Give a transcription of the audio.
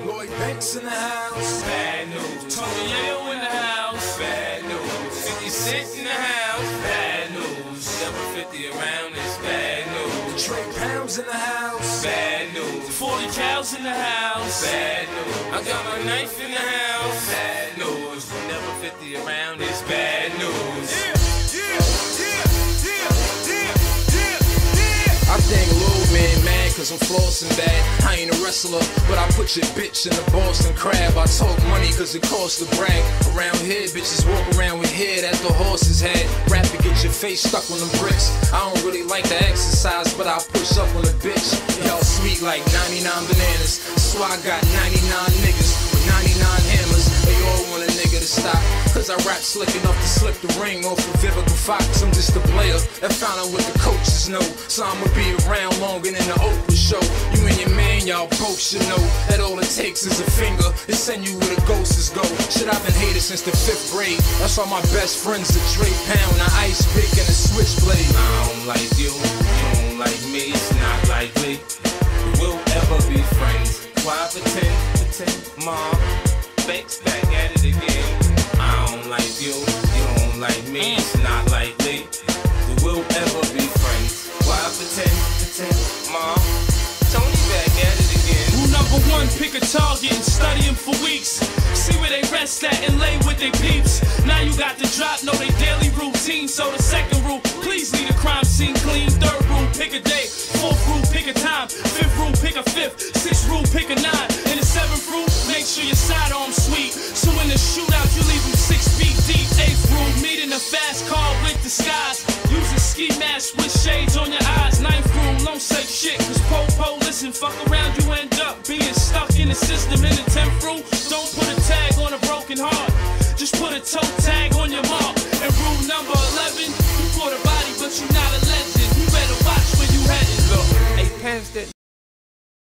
Lloyd Banks in the house. Bad news. Tony Yayo in the house. Bad news. 50 Cent in the house. Bad news. Double 50 around is bad news. Trey Pounds in the house. Bad news. 40 cows in the house. Bad news. I got my knife in the house. Bad news. Double 50 around is bad news. I think Lil Man mad cause I'm flossing bad. I ain't a wrestler, but I put your bitch in the Boston Crab. I talk money cause it costs to brag. Around here, bitches walk around with hair that the horses had. Rap to get your face stuck on them bricks. I don't really like to exercise, but I push up on a bitch. Y'all sweet like 99 bananas. So I got 99 niggas with 99 hammers. They all want a nigga to stop, cause I rap slick enough to slip the ring off of Vivica Fox. I'm just a player that found out what the coaches know. So I'ma be around longer than the Oprah show. You and your man, y'all both should know that all it takes is a finger to send you where the ghosts go. Shit, I've been hated since the 5th grade. That's why my best friends are Trey Pound, the ice pick, and a switchblade. I don't like you don't like me, it's not likely we'll ever be friends. Why pretend, Mom? Banks back at it again. I don't like you don't like me, it's not likely we'll ever be friends. Why pretend, Mom? Tony back at it again. Rule number 1, pick a target and study him for weeks. See where they rest at and lay with their peeps. Now you got the drop, know they daily routine. So the 2nd rule, please leave the crime scene clean. 3rd rule, pick a day. 4th rule, pick a time. 5th rule, pick a 5th. 6th rule, pick a 9. And the 7th rule, make sure your sidearm's sweet. So in the shootout, you leave them 6 feet deep. 8th rule, meet in a fast car with disguise. Use a ski mask with shades on your eyes. 9th rule, don't say shit, cause po, listen, fuck around, you end up being stuck in the system. In the 10th rule, don't put a tag on a broken heart. Just put a toe tag on your mark. And rule number